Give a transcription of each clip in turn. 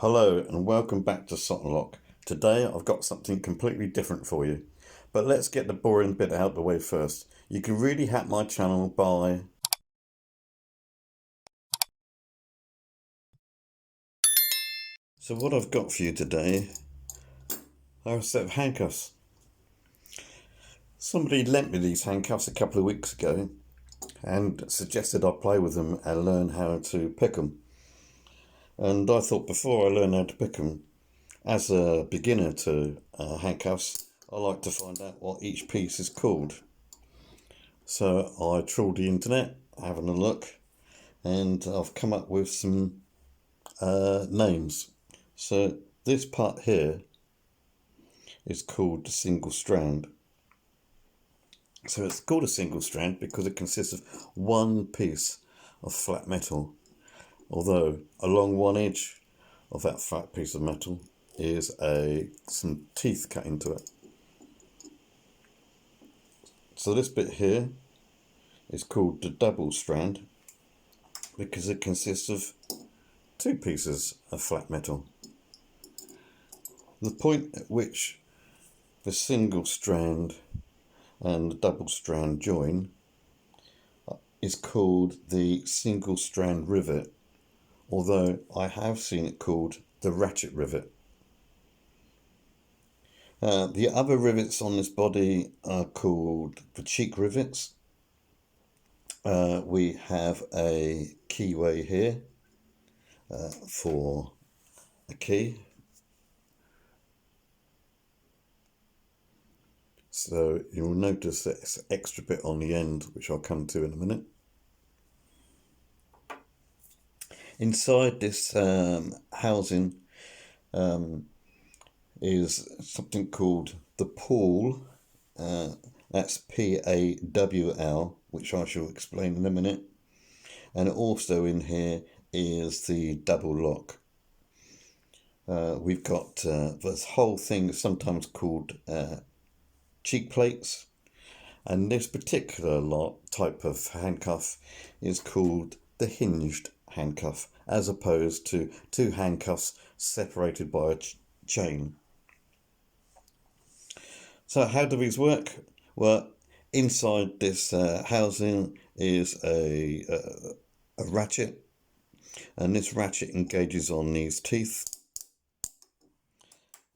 Hello and welcome back to SotonLock. Today I've got something completely different for you. But let's get the boring bit out of the way first. You can really help my channel by So what I've got for you today are a set of handcuffs. Somebody lent me these handcuffs a couple of weeks ago and suggested I play with them and learn how to pick them. And I thought before I learn how to pick them, as a beginner to handcuffs, I like to find out what each piece is called. So I trawled the internet, having a look, and I've come up with some names. So this part here is called the single strand. So it's called a single strand because it consists of one piece of flat metal, although along one edge of that flat piece of metal is some teeth cut into it. So this bit here is called the double strand because it consists of two pieces of flat metal. The point at which the single strand and the double strand join is called the single strand rivet, although I have seen it called the ratchet rivet. The other rivets on this body are called the cheek rivets. We have a keyway here for a key. So you'll notice that it's an extra bit on the end, which I'll come to in a minute. Inside this housing is something called the Pawl. That's Pawl, which I shall explain in a minute. And also in here is the double lock. We've got this whole thing is sometimes called cheek plates, and this particular type of handcuff is called the hinged handcuff, as opposed to two handcuffs separated by a chain. So how do these work? Well, inside this housing is a ratchet, and this ratchet engages on these teeth,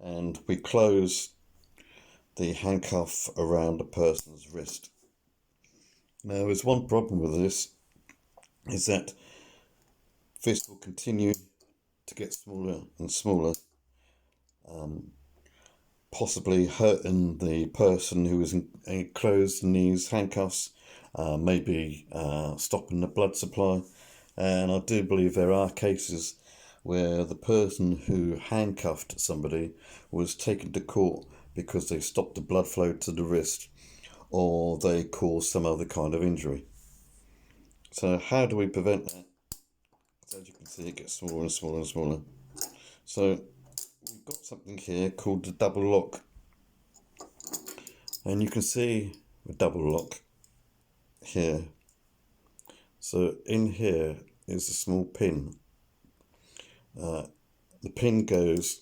and we close the handcuff around a person's wrist. Now, there's one problem with this, is that this will continue to get smaller and smaller, possibly hurting the person who is enclosed in these handcuffs, maybe stopping the blood supply. And I do believe there are cases where the person who handcuffed somebody was taken to court because they stopped the blood flow to the wrist, or they caused some other kind of injury. So how do we prevent that? As you can see, it gets smaller and smaller and smaller. So we've got something here called the double lock, and you can see the double lock here. So in here is a small pin. The pin goes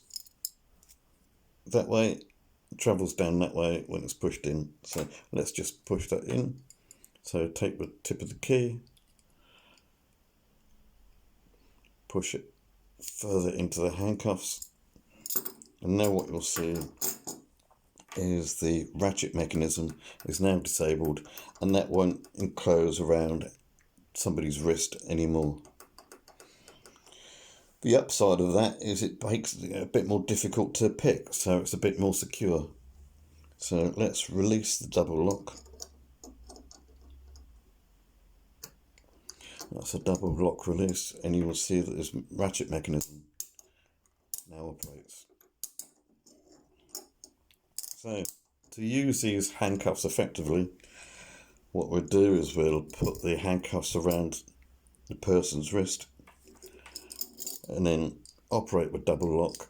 that way, travels down that way when it's pushed in. So let's just push that in. So take the tip of the key, push it further into the handcuffs, and now what you'll see is the ratchet mechanism is now disabled, and that won't enclose around somebody's wrist anymore. The upside of that is it makes it a bit more difficult to pick, so it's a bit more secure. So let's release the double lock. That's a double lock release, and you will see that this ratchet mechanism now operates. So to use these handcuffs effectively, what we'll do is we'll put the handcuffs around the person's wrist and then operate with double lock,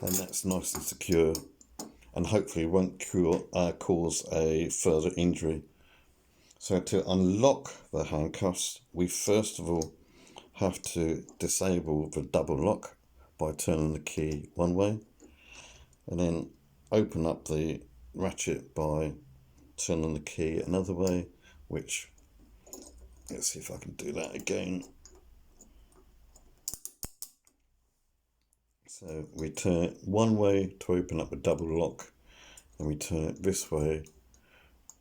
and that's nice and secure and hopefully won't cause a further injury. So to unlock the handcuffs, we first of all have to disable the double lock by turning the key one way, and then open up the ratchet by turning the key another way, which, let's see if I can do that again. So we turn it one way to open up a double lock, and we turn it this way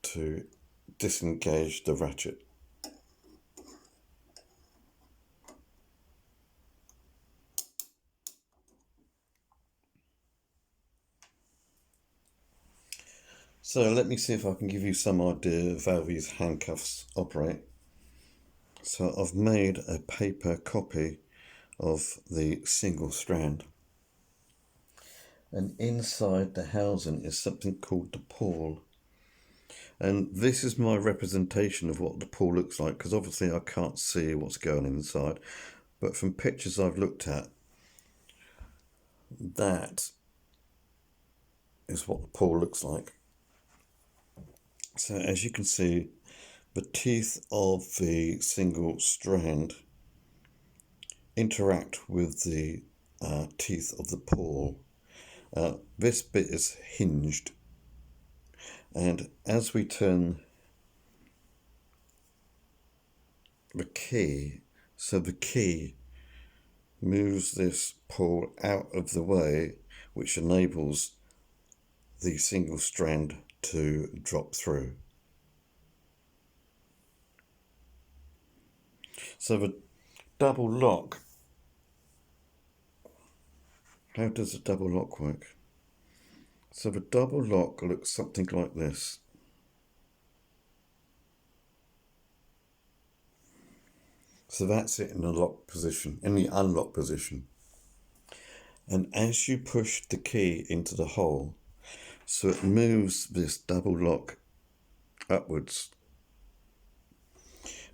to disengage the ratchet. So let me see if I can give you some idea of how these handcuffs operate. So I've made a paper copy of the single strand, and inside the housing is something called the pawl. And this is my representation of what the pawl looks like, because obviously I can't see what's going inside, but from pictures I've looked at, that is what the pawl looks like. So as you can see, the teeth of the single strand interact with the teeth of the pawl. This bit is hinged, and as we turn the key, so the key moves this pawl out of the way, which enables the single strand to drop through. So the double lock, how does the double lock work? So the double lock looks something like this. So that's it in the lock position, in the unlock position. And as you push the key into the hole, so it moves this double lock upwards.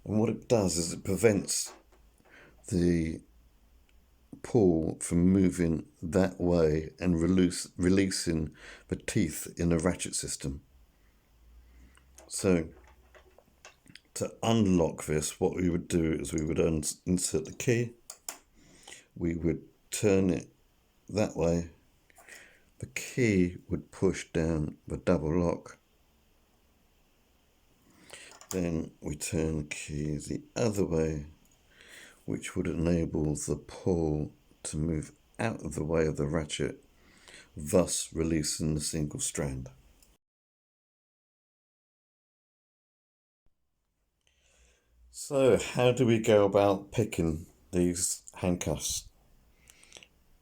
And what it does is it prevents the pawl from moving that way and releasing the teeth in the ratchet system. So to unlock this, what we would do is we would insert the key, we would turn it that way, the key would push down the double lock, then we turn the key the other way, which would enable the pawl to move out of the way of the ratchet, thus releasing the single strand. So how do we go about picking these handcuffs?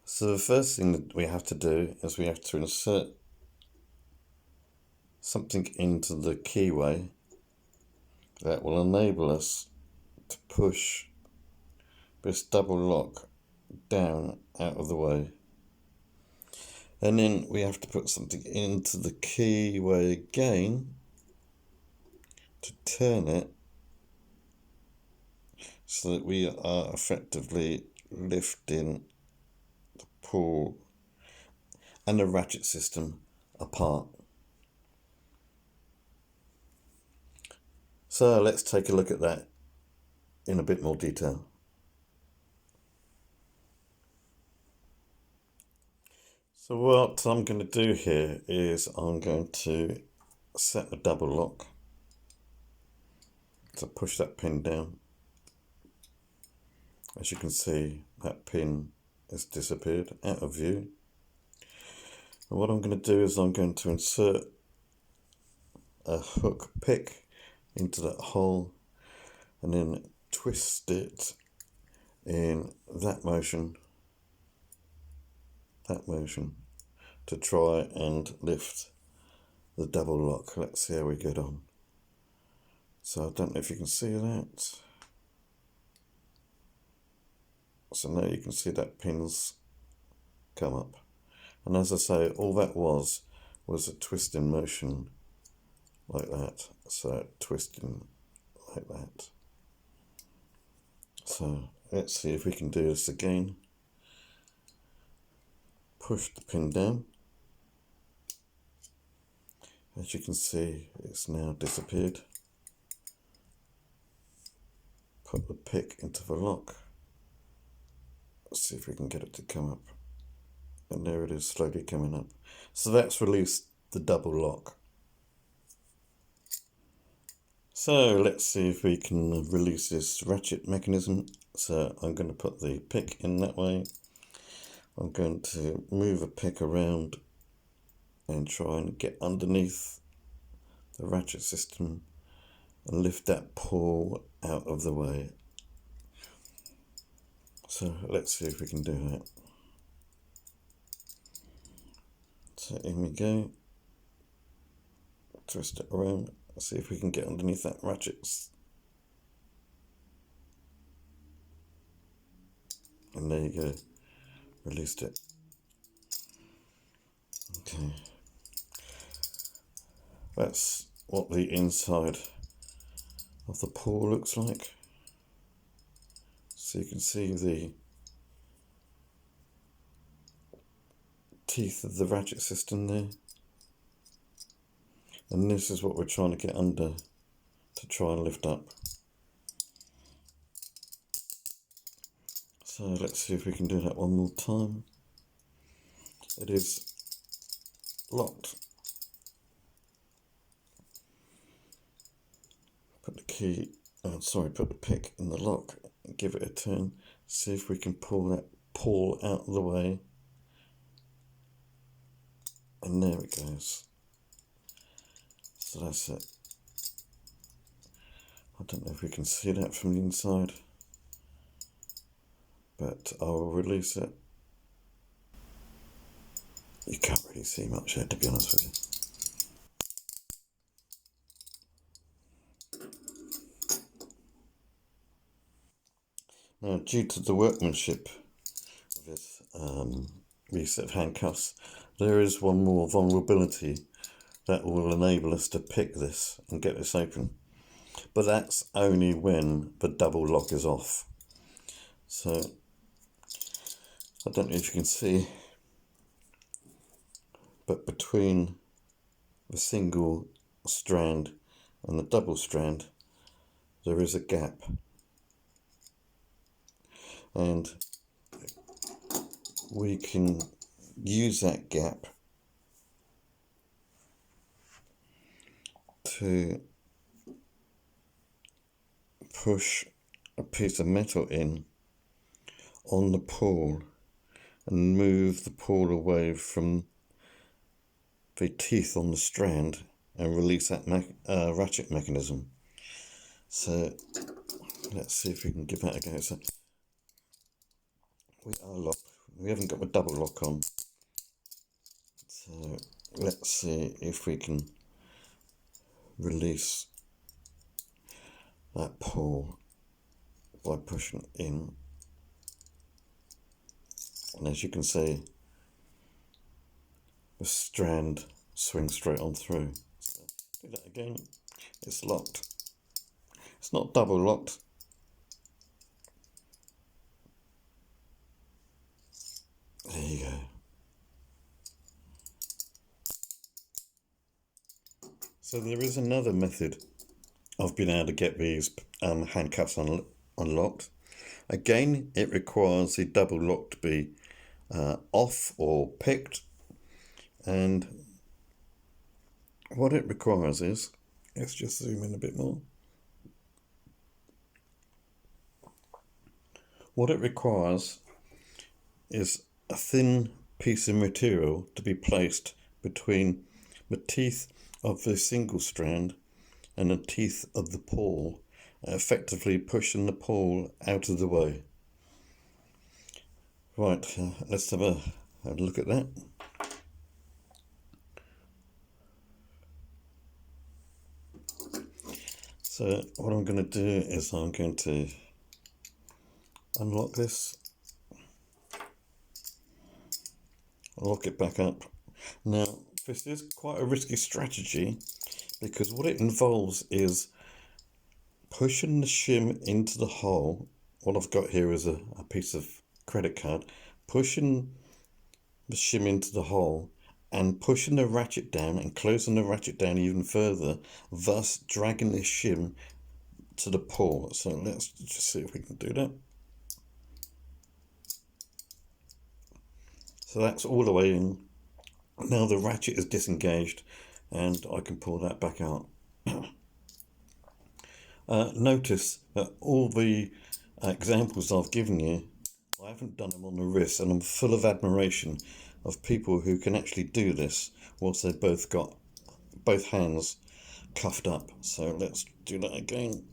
So the first thing that we have to do is we have to insert something into the keyway that will enable us to push this double lock down out of the way. And then we have to put something into the keyway again to turn it, so that we are effectively lifting the pawl and the ratchet system apart. So let's take a look at that in a bit more detail. So what I'm going to do here is I'm going to set the double lock. So push that pin down. As you can see, that pin has disappeared out of view. And what I'm going to do is I'm going to insert a hook pick into that hole and then twist it in that motion to try and lift the double lock. Let's see how we get on. So I don't know if you can see that. So now you can see that pin's come up. And as I say, all that was a twisting motion like that. So twisting like that. So let's see if we can do this again. Push the pin down. As you can see, it's now disappeared. Put the pick into the lock. Let's see if we can get it to come up. And there it is, slowly coming up. So that's released the double lock. So let's see if we can release this ratchet mechanism. So I'm going to put the pick in that way. I'm going to move a pick around and try and get underneath the ratchet system and lift that pawl out of the way. So let's see if we can do that. So in we go. Twist it around. See if we can get underneath that ratchet. And there you go. Released it. Okay. That's what the inside of the pawl looks like. So you can see the teeth of the ratchet system there. And this is what we're trying to get under to try and lift up. So let's see if we can do that one more time. It is locked. Put the key, put the pick in the lock and give it a turn. See if we can pull that pawl out of the way. And there it goes. So that's it. I don't know if we can see that from the inside, but I will release it. You can't really see much there, to be honest with you. Now, due to the workmanship of this reset of handcuffs, there is one more vulnerability that will enable us to pick this and get this open. But that's only when the double lock is off. So, I don't know if you can see, but between the single strand and the double strand, there is a gap. And we can use that gap to push a piece of metal in on the pawl and move the pawl away from the teeth on the strand and release that ratchet mechanism. So let's see if we can give that a go. So we are locked. We haven't got the double lock on. So let's see if we can release that pawl by pushing in. And as you can see, the strand swings straight on through. So do that again. It's locked. It's not double locked. There you go. So there is another method of being able to get these handcuffs unlocked. Again, it requires the double lock to be off or picked. And what it requires is, let's just zoom in a bit more. What it requires is a thin piece of material to be placed between the teeth of the single strand and the teeth of the pawl, effectively pushing the pawl out of the way. Right, let's have a look at that. So what I'm going to do is I'm going to unlock this, lock it back up. Now, this is quite a risky strategy because what it involves is pushing the shim into the hole. What I've got here is a piece of credit card, pushing the shim into the hole and pushing the ratchet down and closing the ratchet down even further, thus dragging the shim to the pawl. So let's just see if we can do that. So that's all the way in. Now the ratchet is disengaged and I can pull that back out. Notice that all the examples I've given you, I haven't done them on the wrist, and I'm full of admiration of people who can actually do this whilst they've both got both hands cuffed up. So let's do that again.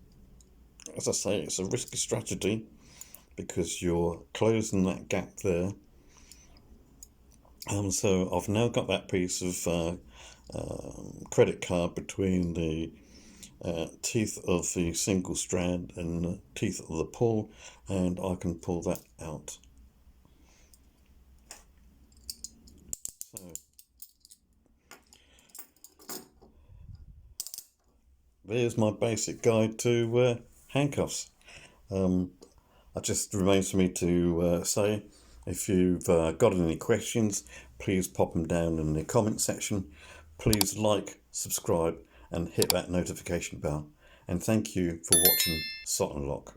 As I say, it's a risky strategy because you're closing that gap there. So I've now got that piece of credit card between the teeth of the single strand and the teeth of the pawl, and I can pull that out. So there's my basic guide to handcuffs. It just remains for me to say, if you've got any questions, please pop them down in the comment section. Please like, subscribe and hit that notification bell. And thank you for watching SotonLock.